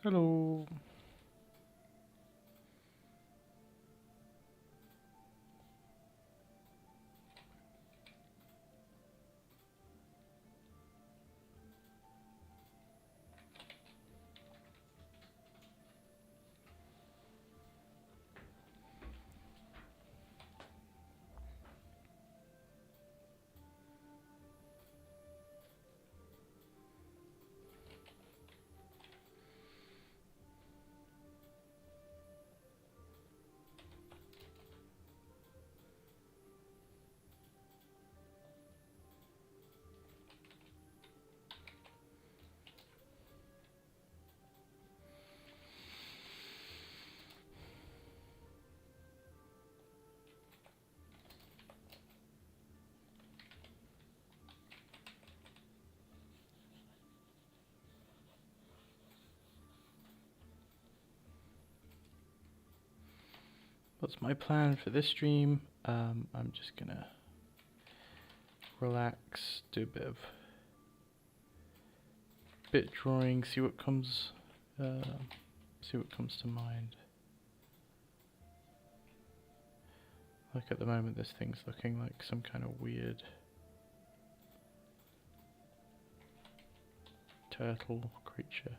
Hello. What's my plan for this stream? I'm just gonna relax, do a bit of drawing, see what comes to mind. Like at the moment, this thing's looking like some kind of weird turtle creature.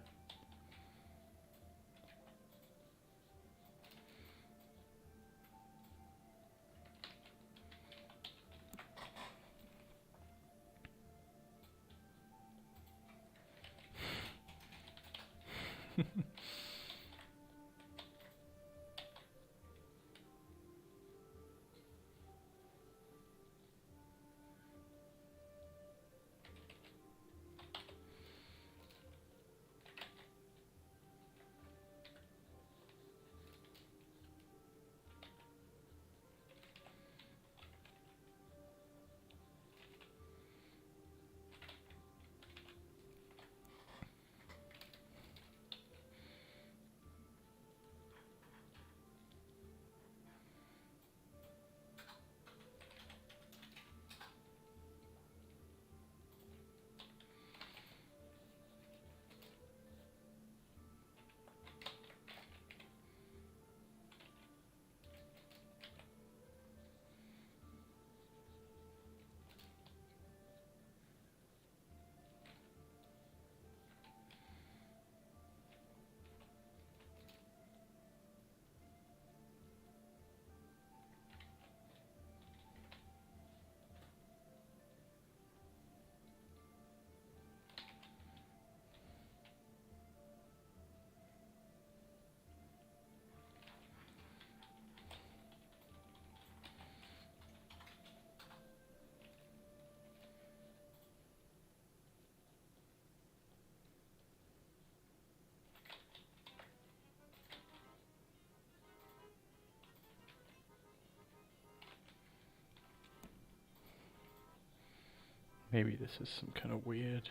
Maybe this is some kind of weird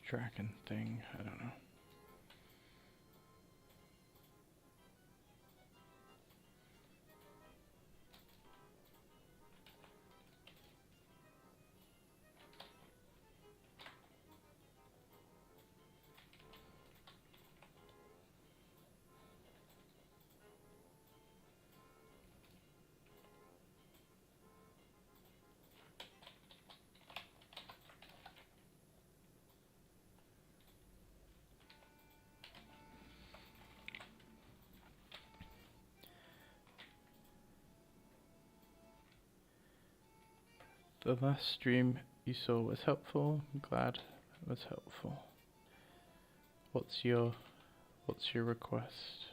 dragon thing, I don't know. The last stream you saw was helpful. I'm glad it was helpful. What's your request?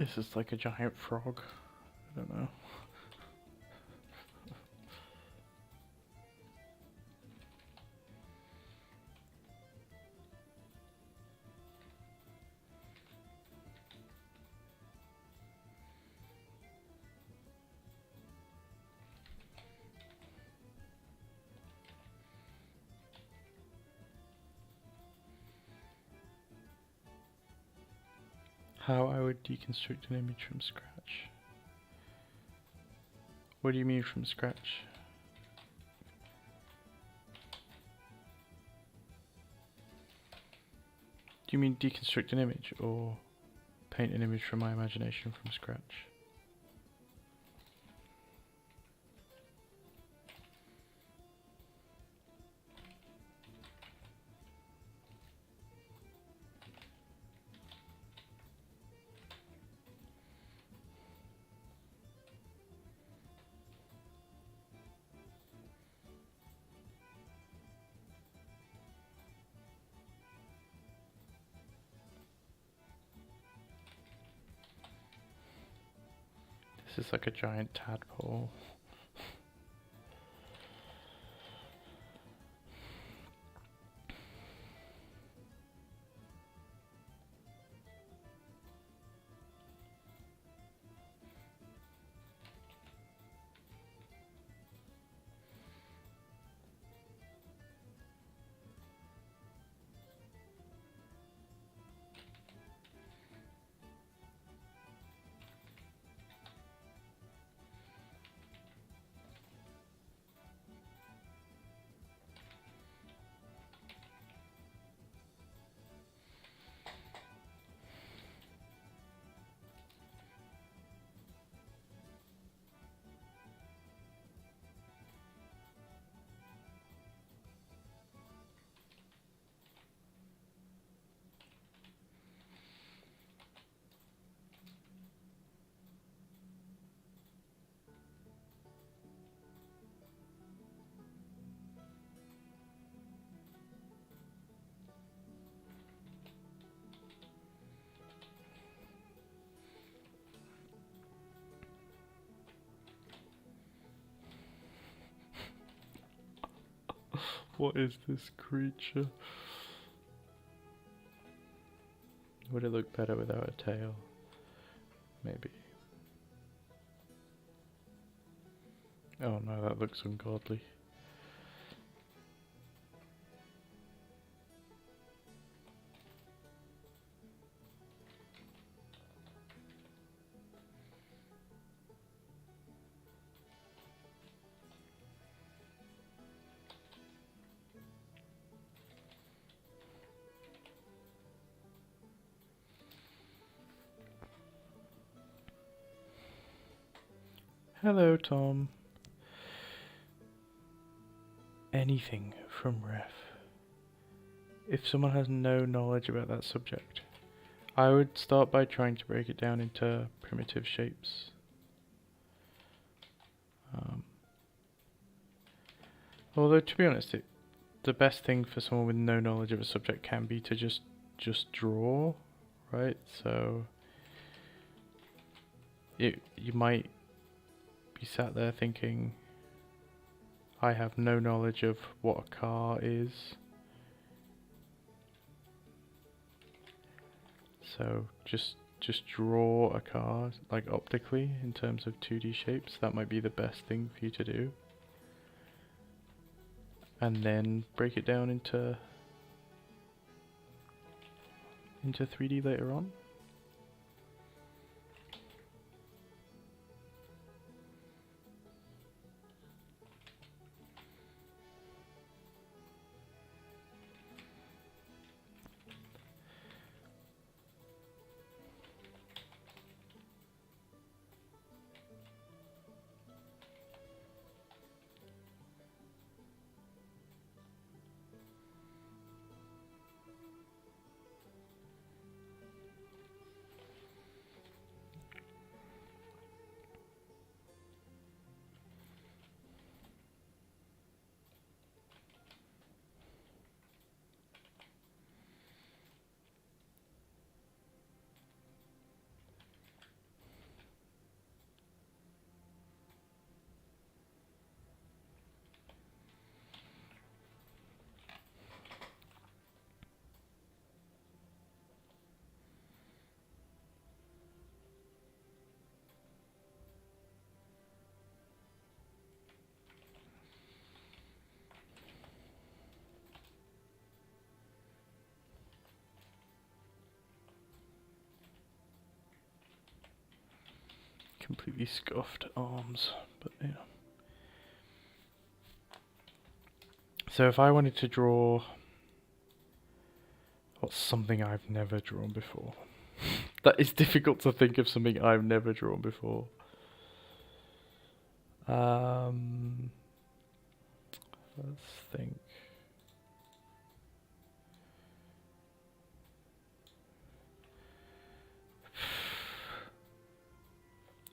This is like a giant frog. I don't know. How I would deconstruct an image from scratch. What do you mean from scratch? Do you mean deconstruct an image or paint an image from my imagination from scratch? This is like a giant tadpole. What is this creature? Would it look better without a tail? Maybe. Oh no, that looks ungodly. Hello, Tom. Anything from Ref. If someone has no knowledge about that subject, I would start by trying to break it down into primitive shapes. Although, to be honest, the best thing for someone with no knowledge of a subject can be to just draw, right? So you might be sat there thinking, I have no knowledge of what a car is, so just draw a car, like optically, in terms of 2D shapes. That might be the best thing for you to do. And then break it down into 3D later on. completely scuffed arms, but you know. So if I wanted to draw what's something I've never drawn before. That is difficult to think of something I've never drawn before. Let's think.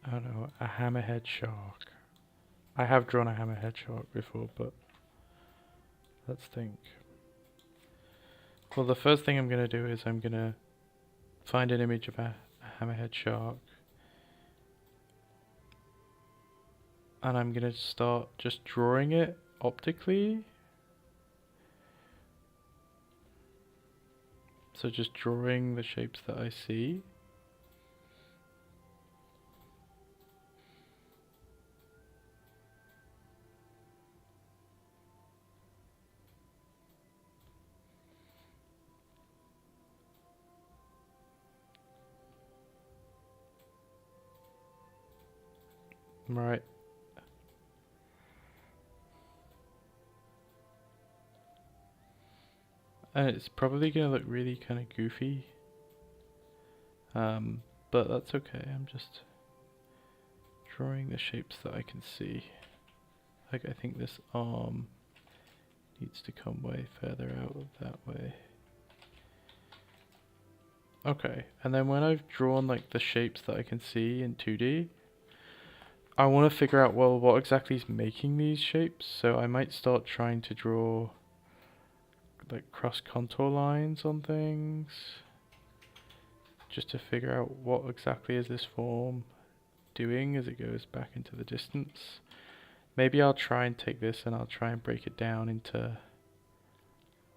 I don't know, a hammerhead shark. I have drawn a hammerhead shark before, but let's think. Well, the first thing I'm going to do is I'm going to find an image of a hammerhead shark. And I'm going to start just drawing it optically. So just drawing the shapes that I see. Right. And it's probably going to look really kind of goofy. But that's okay. I'm just drawing the shapes that I can see. Like I think this arm needs to come way further out that way. Okay, and then when I've drawn like the shapes that I can see in 2D, I want to figure out, well, what exactly is making these shapes. So I might start trying to draw like cross contour lines on things, just to figure out what exactly is this form doing as it goes back into the distance. Maybe I'll try and take this and I'll try and break it down into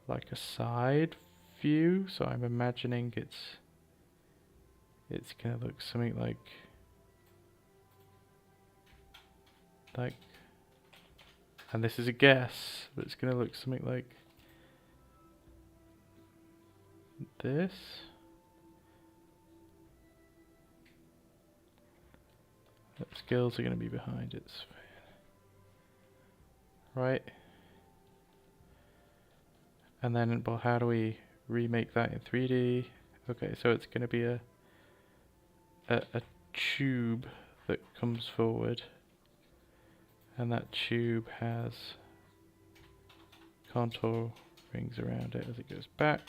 like a side view. So I'm imagining it's gonna look something like and this is a guess, but it's gonna look something like this. The scales are gonna be behind it, right? And then, well, how do we remake that in 3D? Okay, so it's gonna be a tube that comes forward, and that tube has contour rings around it as it goes back.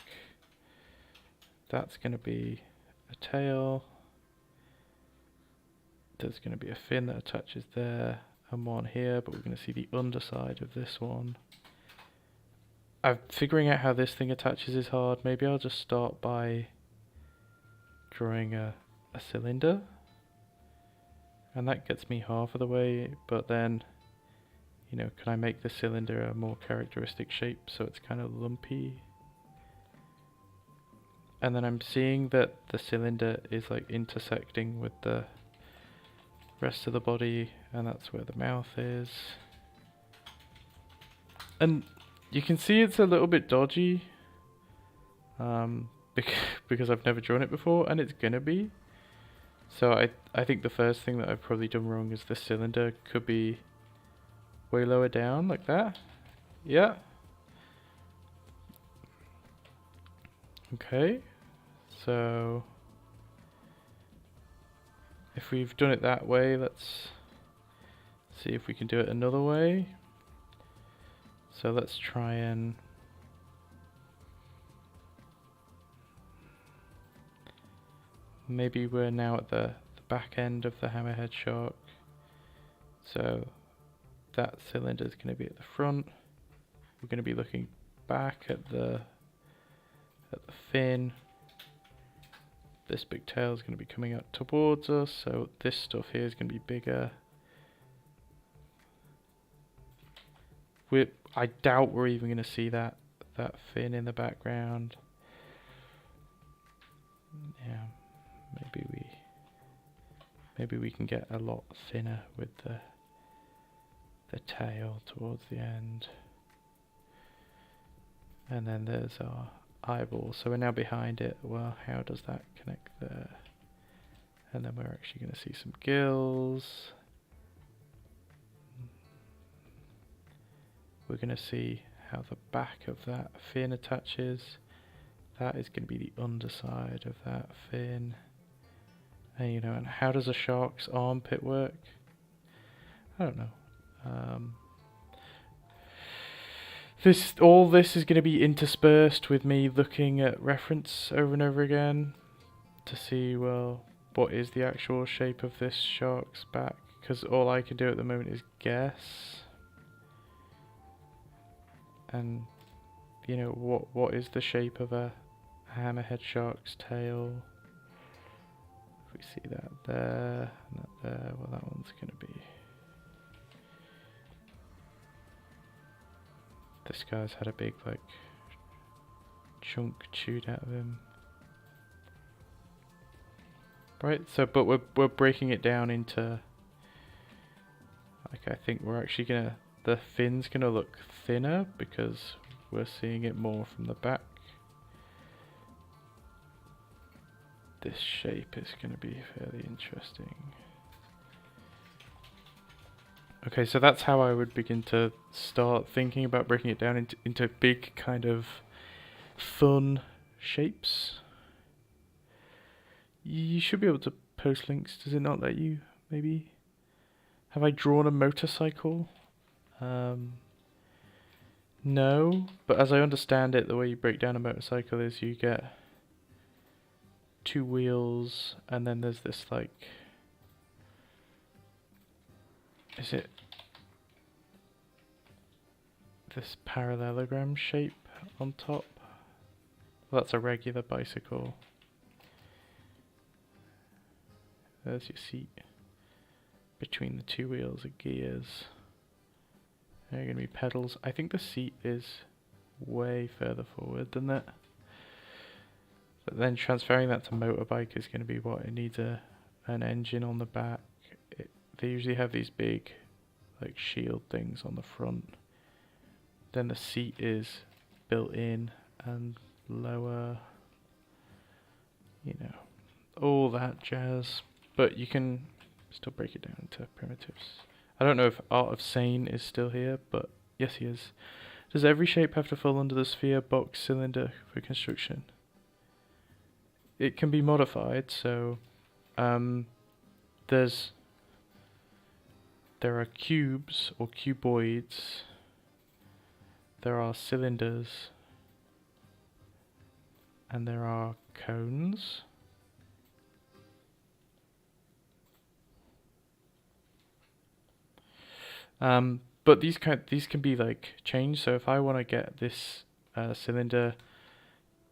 That's gonna be a tail. There's gonna be a fin that attaches there, and one here, but we're gonna see the underside of this one. Figuring out how this thing attaches is hard. Maybe I'll just start by drawing a cylinder. And that gets me half of the way, but then, you know, can I make the cylinder a more characteristic shape so it's kind of lumpy? And then I'm seeing that the cylinder is like intersecting with the rest of the body, and that's where the mouth is. And you can see it's a little bit dodgy, because I've never drawn it before, and it's gonna be. So I think the first thing that I've probably done wrong is the cylinder could be way lower down, like that. Yeah. Okay. So if we've done it that way, let's see if we can do it another way. So let's try and maybe we're now at the back end of the hammerhead shark. So that cylinder is going to be at the front. We're going to be looking back at the fin. This big tail is going to be coming up towards us, so this stuff here is going to be bigger. I doubt we're even going to see that fin in the background. Yeah, maybe we can get a lot thinner with the tail towards the end. And then there's our eyeball, so we're now behind it. Well, how does that connect there? And then we're actually going to see some gills. We're going to see how the back of that fin attaches. That is going to be the underside of that fin. And you know, and how does a shark's armpit work? I don't know. All this is going to be interspersed with me looking at reference over and over again to see, well, what is the actual shape of this shark's back? Because all I can do at the moment is guess. And you know, what is the shape of a hammerhead shark's tail? If we see that there, and that there, well, that one's going to be... This guy's had a big, like, chunk chewed out of him. Right, so, but we're breaking it down into... Like, I think we're actually gonna... The fin's gonna look thinner because we're seeing it more from the back. This shape is going to be fairly interesting. Okay, so that's how I would begin to start thinking about breaking it down into big kind of fun shapes. You should be able to post links. Does it not let you? Maybe? Have I drawn a motorcycle? No, but as I understand it, the way you break down a motorcycle is you get 2 wheels, and then there's this, like, is it this parallelogram shape on top? Well, that's a regular bicycle. There's your seat. Between the 2 wheels are gears. There are going to be pedals. I think the seat is way further forward than that. But then transferring that to motorbike is going to be what? It needs an engine on the back. They usually have these big, like, shield things on the front. Then the seat is built in and lower. You know, all that jazz. But you can still break it down into primitives. I don't know if Art of Sane is still here, but yes, he is. Does every shape have to fall under the sphere, box, cylinder for construction? It can be modified, so there are cubes or cuboids, there are cylinders, and there are cones. But these can be, like, changed. So if I want to get this cylinder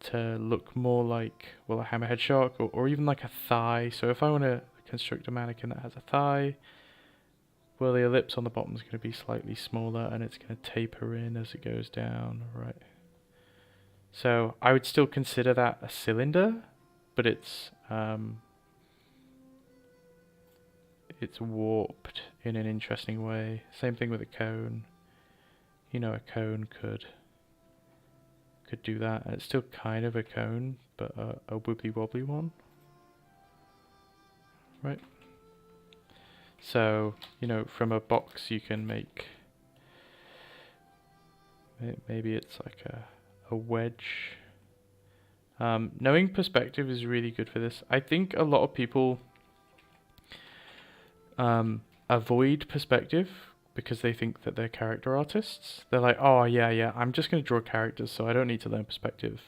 to look more like, well, a hammerhead shark, or even like a thigh. So if I want to construct a mannequin that has a thigh, well, the ellipse on the bottom is going to be slightly smaller, and it's going to taper in as it goes down, right? So I would still consider that a cylinder, but it's warped in an interesting way. Same thing with a cone. You know, a cone could do that, and it's still kind of a cone, but a wibbly wobbly one, right? So, you know, from a box you can make, maybe it's like a wedge. Knowing perspective is really good for this. I think a lot of people avoid perspective because they think that they're character artists. They're like, oh yeah, I'm just going to draw characters, so I don't need to learn perspective.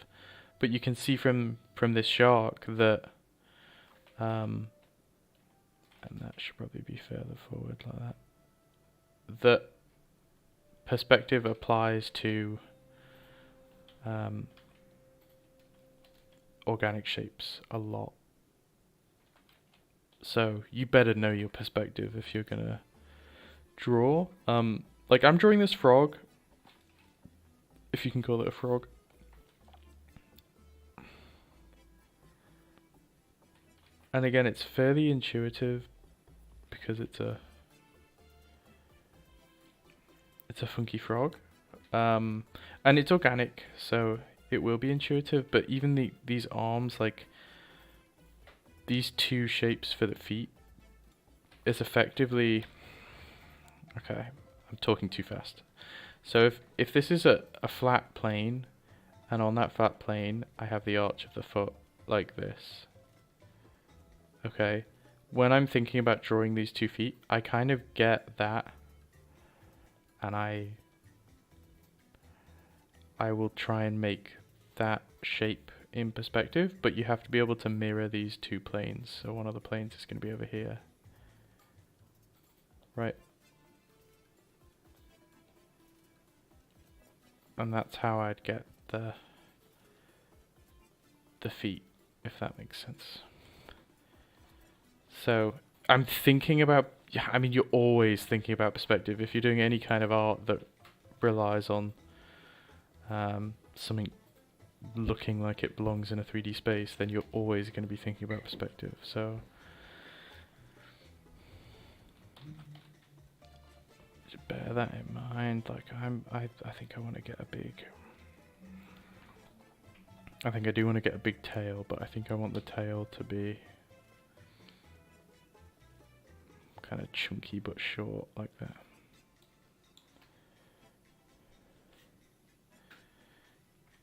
But you can see from this shark that, and that should probably be further forward like that, that perspective applies to organic shapes a lot. So you better know your perspective if you're gonna draw. Like, I'm drawing this frog, if you can call it a frog. And again, it's fairly intuitive because it's a funky frog, and it's organic, so it will be intuitive. But even these arms, like, these two shapes for the feet is effectively... Okay, I'm talking too fast. So if this is a flat plane, and on that flat plane I have the arch of the foot like this, okay, when I'm thinking about drawing these 2 feet, I kind of get that, and I will try and make that shape in perspective, but you have to be able to mirror these 2 planes. So one of the planes is going to be over here, right? And that's how I'd get the feet, if that makes sense. So I'm thinking about, yeah, I mean, you're always thinking about perspective. If you're doing any kind of art that relies on something looking like it belongs in a 3D space, then you're always going to be thinking about perspective. So just bear that in mind. Like I think I want to get a big... I think I do want to get a big tail, but I think I want the tail to be kind of chunky but short, like that.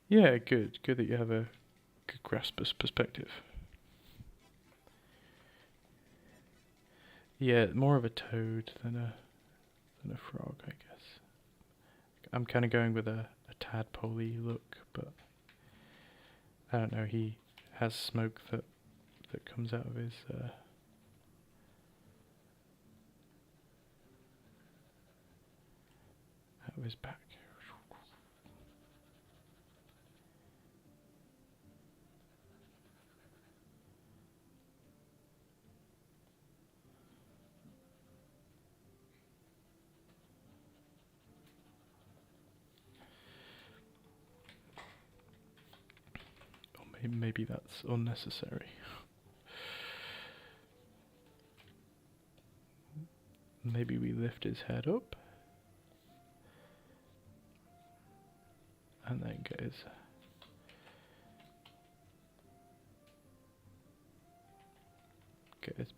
Yeah, good. Good that you have a good grasp of perspective. Yeah, more of a toad than a frog, I guess. I'm kind of going with a tadpole-y look, but I don't know. He has smoke that comes out of his back. Or maybe that's unnecessary. Maybe we lift his head up and then get his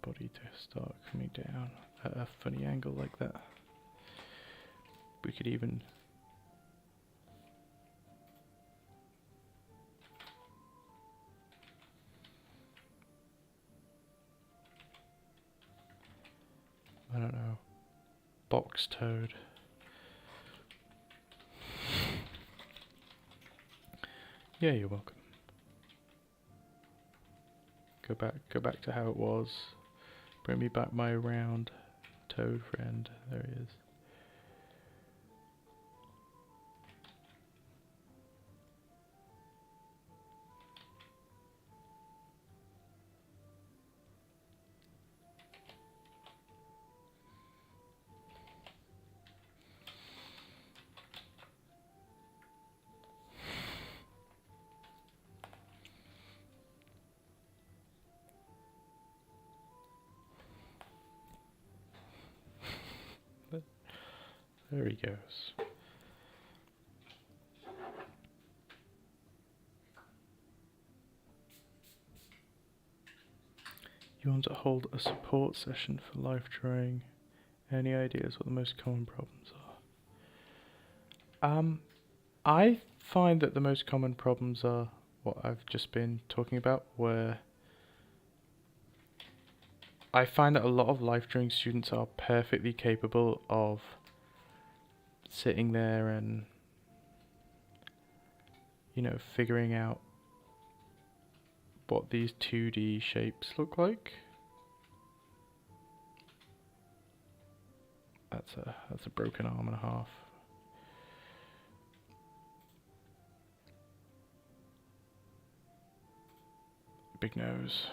body to start coming down at a funny angle like that. We could even I don't know, box toad. Yeah, you're welcome. Go back to how it was. Bring me back my round toad friend. There he is. There he goes. You want to hold a support session for life drawing. Any ideas what the most common problems are? I find that the most common problems are what I've just been talking about, where I find that a lot of life drawing students are perfectly capable of sitting there and, you know, figuring out what these 2D shapes look like. That's a broken arm and a half. Big nose,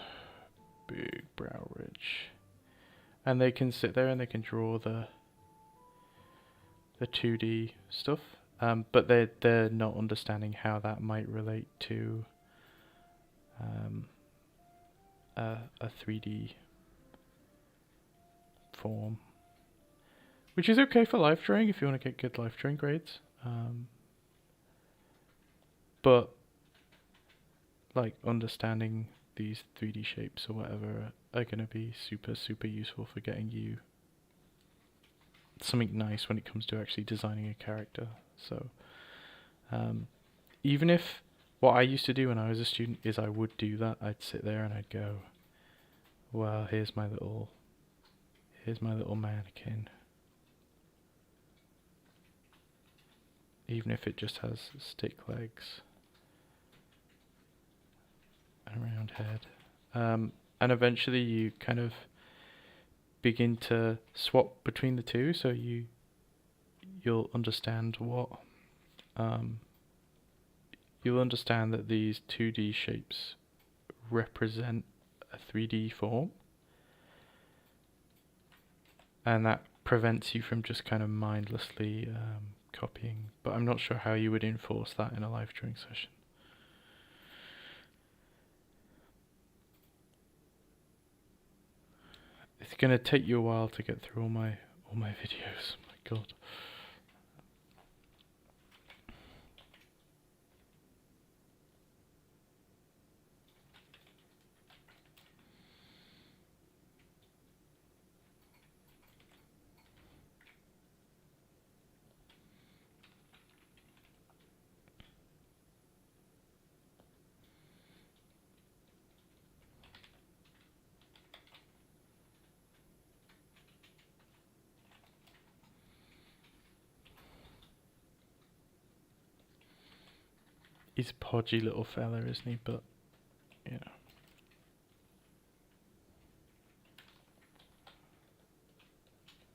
big brow ridge. And they can sit there and they can draw the 2D stuff, but they're not understanding how that might relate to a 3D form, which is okay for life drawing if you want to get good life drawing grades, but like understanding these 3D shapes or whatever are going to be super, super useful for getting you something nice when it comes to actually designing a character. So even if what I used to do when I was a student is I would do that, I'd sit there and I'd go, well, here's my little mannequin. Even if it just has stick legs and a round head. And eventually you kind of begin to swap between the two, so you'll understand you'll understand that these 2D shapes represent a 3D form, and that prevents you from just kind of mindlessly copying. But I'm not sure how you would enforce that in a live drawing session. It's gonna take you a while to get through all my videos. My God. He's a podgy little fella, isn't he? But, you know.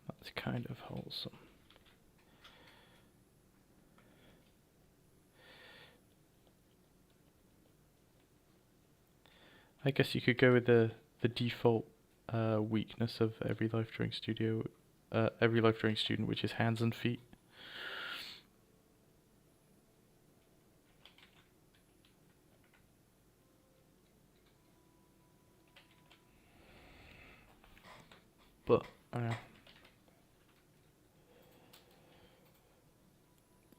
That's kind of wholesome. I guess you could go with the default weakness of every live drawing every live drawing student, which is hands and feet. But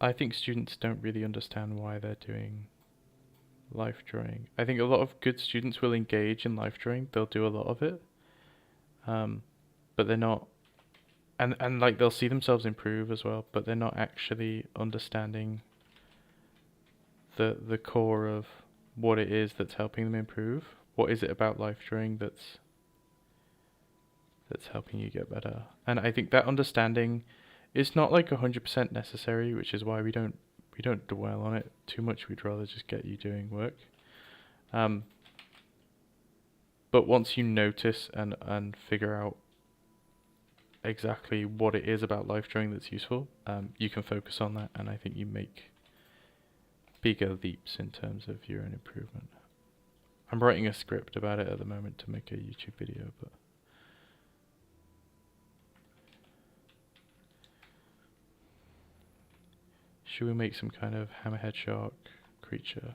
I think students don't really understand why they're doing life drawing. I think a lot of good students will engage in life drawing. They'll do a lot of it, but they're not, and like they'll see themselves improve as well. But they're not actually understanding the core of what it is that's helping them improve. What is it about life drawing that's helping you get better? And I think that understanding is not like 100% necessary, which is why we don't dwell on it too much. We'd rather just get you doing work. But once you notice and figure out exactly what it is about life drawing that's useful, you can focus on that, and I think you make bigger leaps in terms of your own improvement. I'm writing a script about it at the moment to make a YouTube video, but should we make some kind of hammerhead shark creature?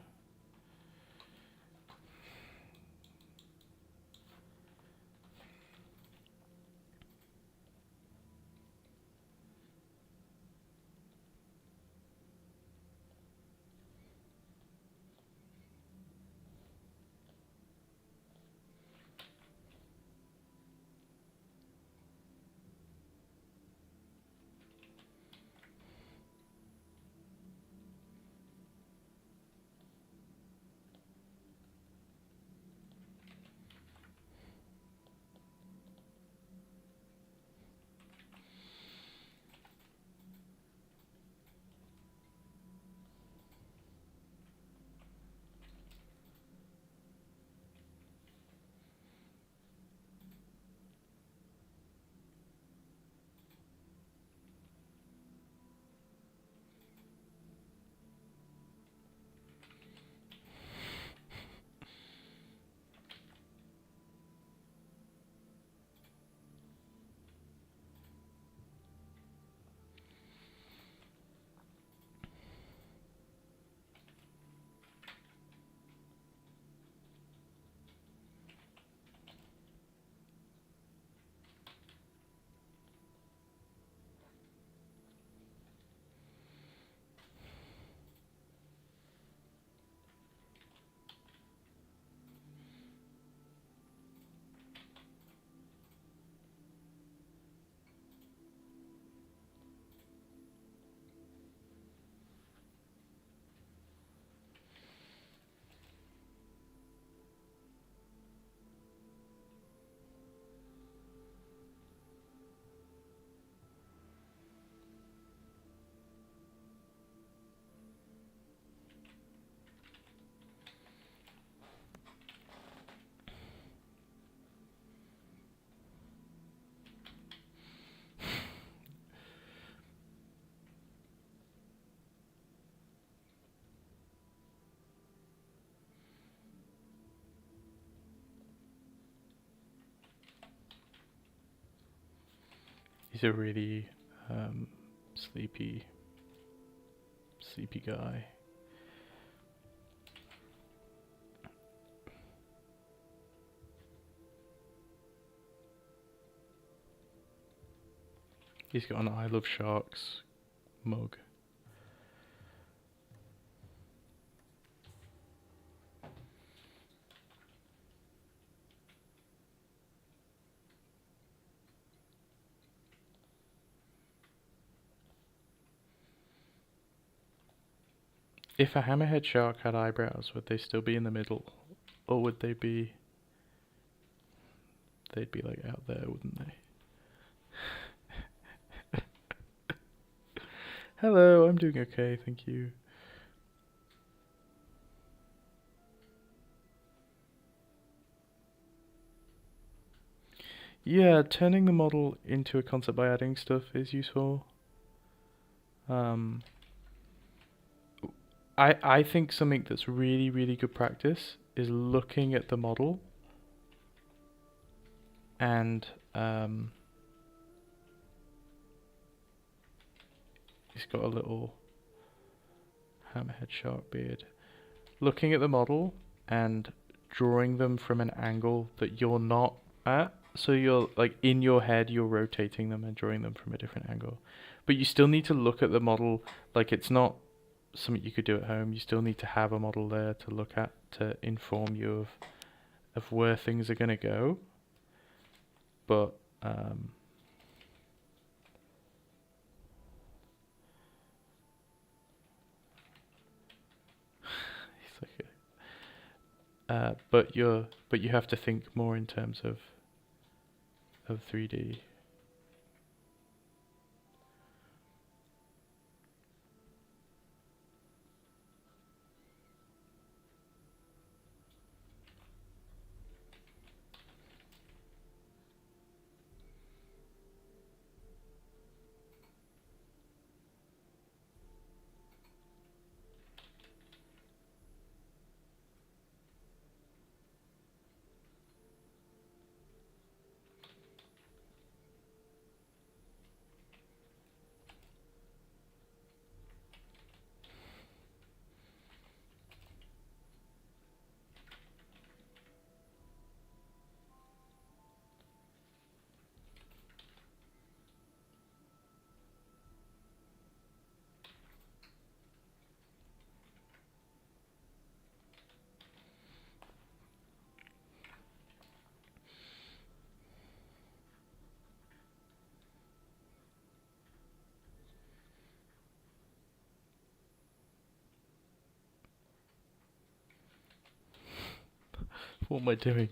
He's a really sleepy guy. He's got an I Love Sharks mug. If a hammerhead shark had eyebrows, would they still be in the middle? Or would they be... They'd be like out there, wouldn't they? Hello, I'm doing okay, thank you. Yeah, turning the model into a concept by adding stuff is useful. I think something that's really, really good practice is looking at the model and he's got a little hammerhead shark beard. Looking at the model and drawing them from an angle that you're not at. So you're like in your head, you're rotating them and drawing them from a different angle. But you still need to look at the model like it's not something you could do at home. You still need to have a model there to look at to inform you of where things are going to go. But but you have to think more in terms of 3D. What am I doing?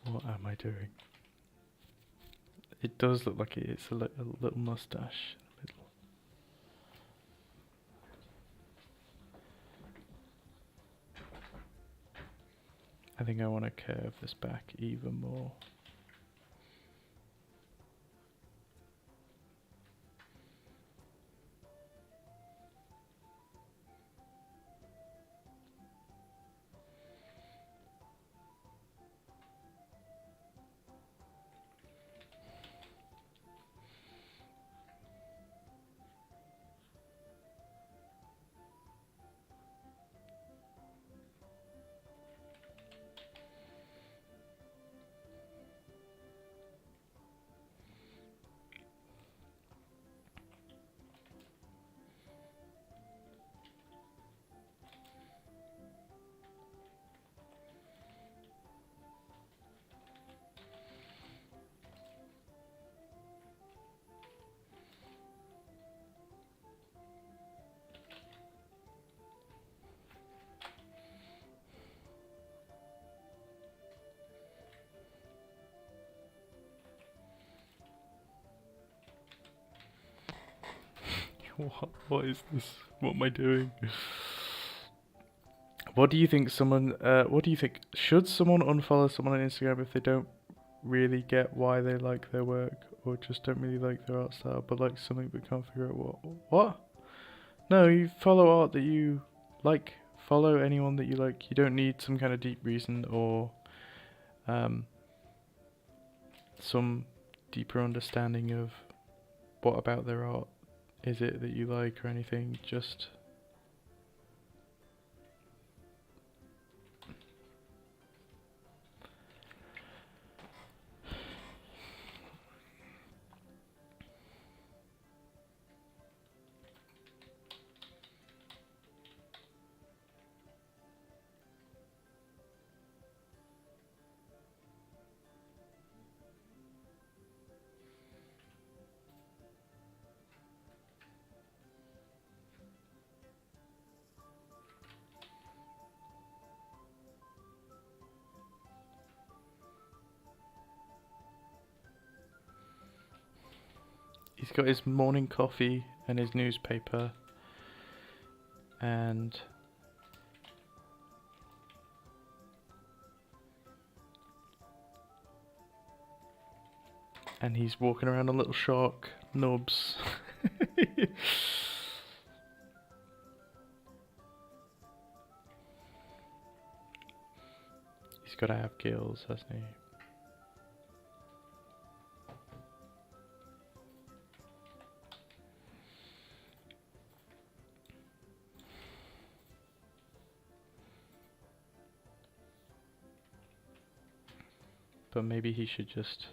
What am I doing? It does look like it's a little mustache in the middle. I think I want to curve this back even more. What is this? What am I doing? What do you think should someone unfollow someone on Instagram if they don't really get why they like their work or just don't really like their art style but like something but can't figure out what? No, you follow art that you like. Follow anyone that you like. You don't need some kind of deep reason or some deeper understanding of what about their art is it that you like or anything? Just... He's got his morning coffee and his newspaper, and he's walking around a little shark, Nubs. He's got to have gills, hasn't he? But maybe he should just...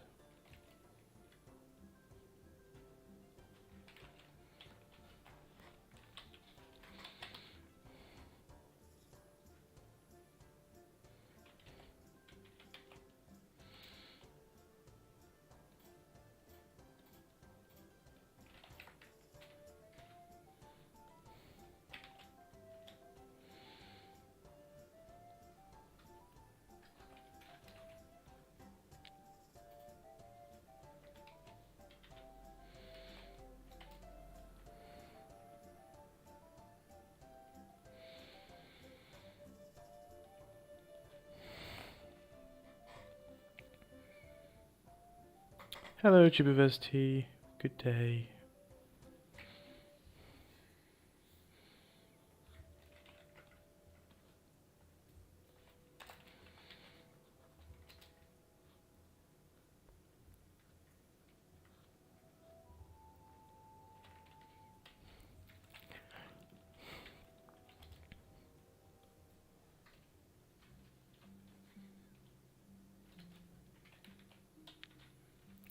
Hello, Jibiversity. Good day.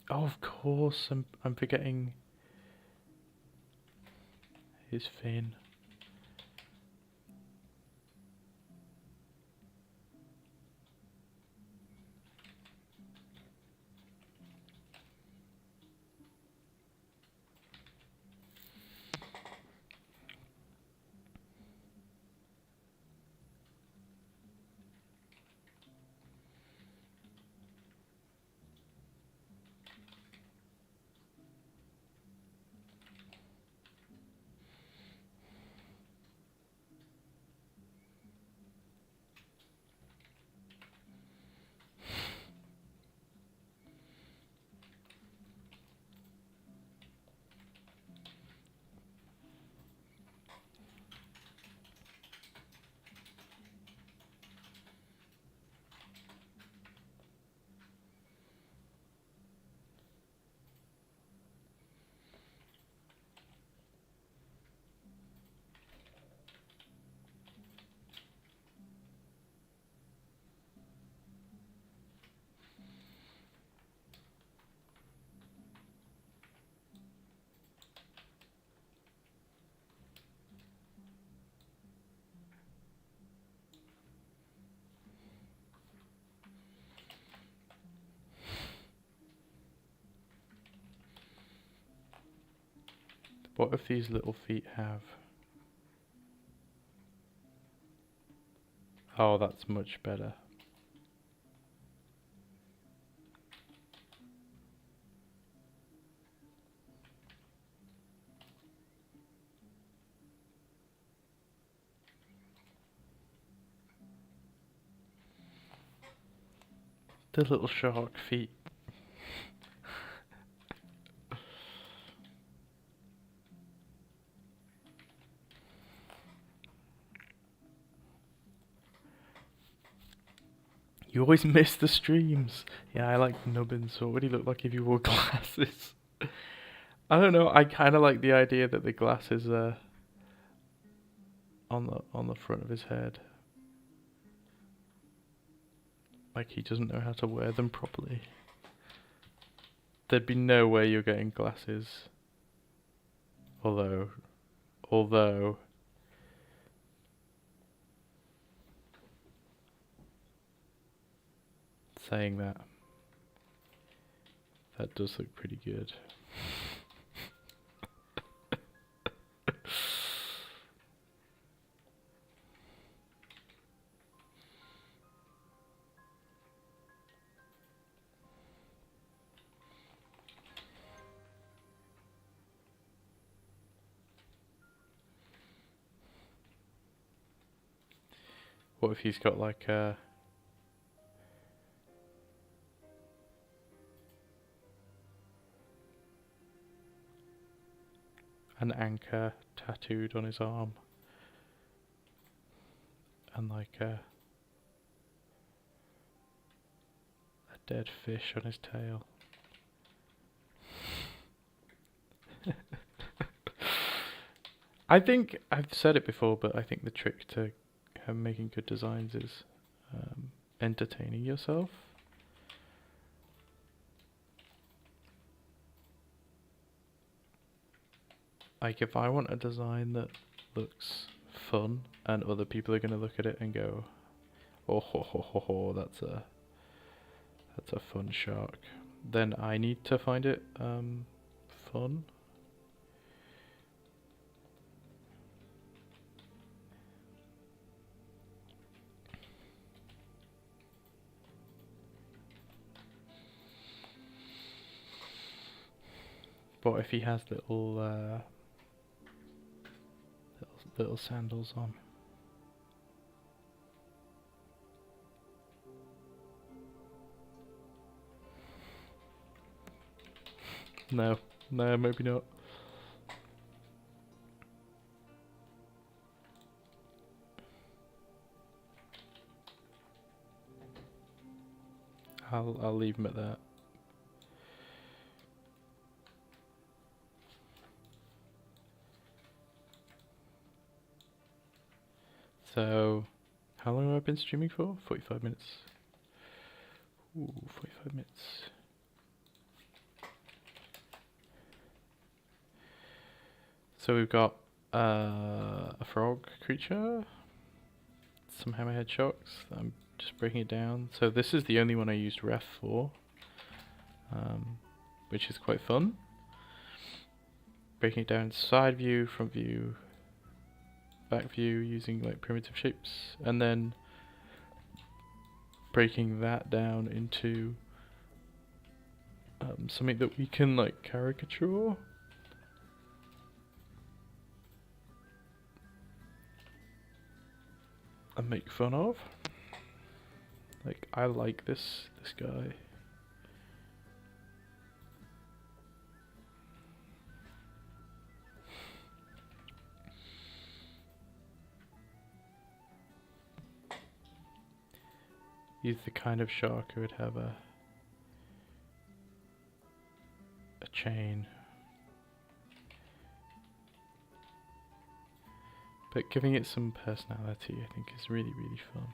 Oh, of course, I'm forgetting his fin. What if these little feet have... Oh, that's much better. The little shark feet. You always miss the streams. Yeah, I like nubbins. So what would he look like if you wore glasses? I don't know. I kind of like the idea that the glasses are on the front of his head. Like he doesn't know how to wear them properly. There'd be no way you're getting glasses. Although, saying that, that does look pretty good. What if he's got like an anchor tattooed on his arm and like a dead fish on his tail? I think I've said it before, but I think the trick to making good designs is entertaining yourself. Like if I want a design that looks fun and other people are going to look at it and go, oh ho ho ho ho, that's a fun shark, then I need to find it fun. But if he has little little sandals on. No, maybe not. I'll leave him at that. So, how long have I been streaming for? 45 minutes. Ooh, 45 minutes. So we've got a frog creature, some hammerhead sharks. I'm just breaking it down. So this is the only one I used ref for, which is quite fun. Breaking it down side view, front view, back view using like primitive shapes, and then breaking that down into something that we can like caricature. And make fun of. Like I like this guy. He's the kind of shark who would have a chain. But giving it some personality I think is really, really fun.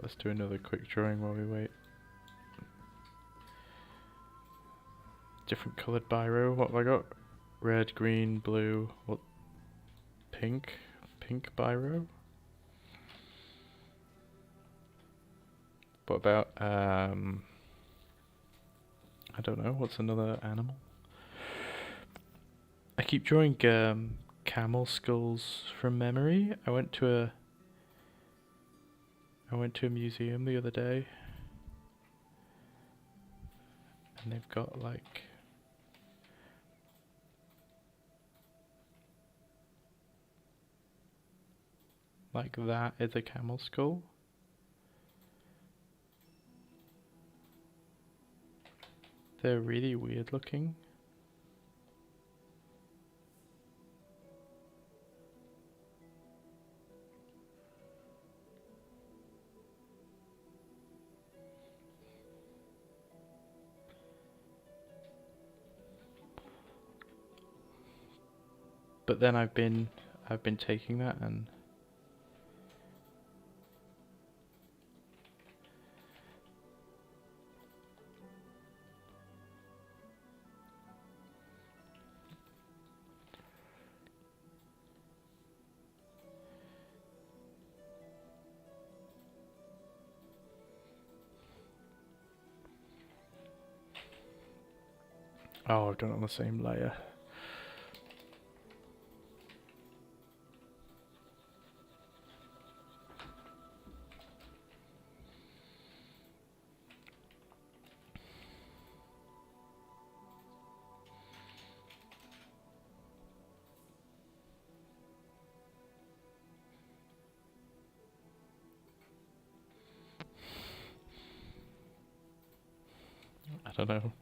Let's do another quick drawing while we wait. Different coloured biro. What have I got? Red, green, blue, what? Pink? Pink biro? What about, I don't know, what's another animal? I keep drawing camel skulls from memory. I went to a museum the other day, and they've got like that is a camel skull. They're really weird looking. but then I've been taking that and oh, I've done it on the same layer. I don't know.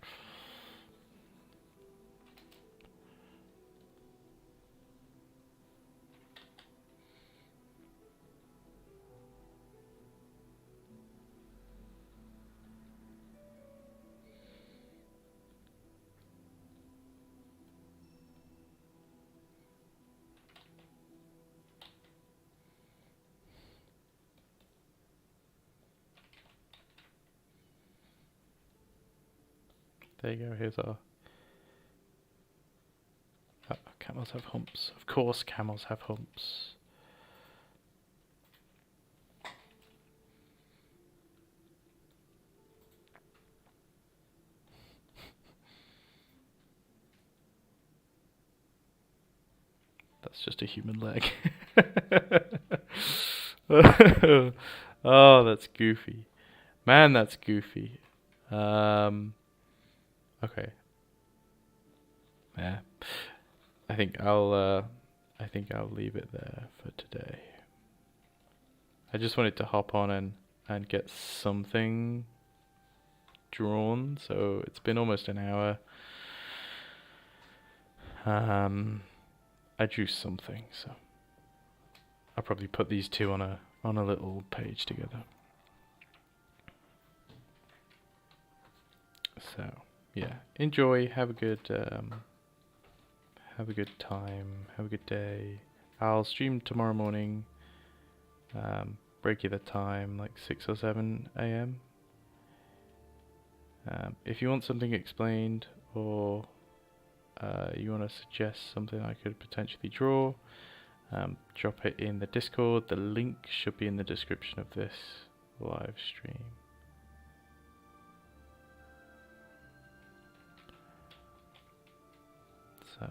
There you go, here's our... Oh, camels have humps. Of course camels have humps. That's just a human leg. Oh, that's goofy. Man, that's goofy. Okay. Yeah. I think I'll leave it there for today. I just wanted to hop on and get something drawn, so it's been almost an hour. I drew something, so I'll probably put these two on a little page together. So yeah, enjoy. Have a good time. Have a good day. I'll stream tomorrow morning. Regular time, like 6 or 7 a.m. If you want something explained, or you want to suggest something I could potentially draw, drop it in the Discord. The link should be in the description of this live stream. So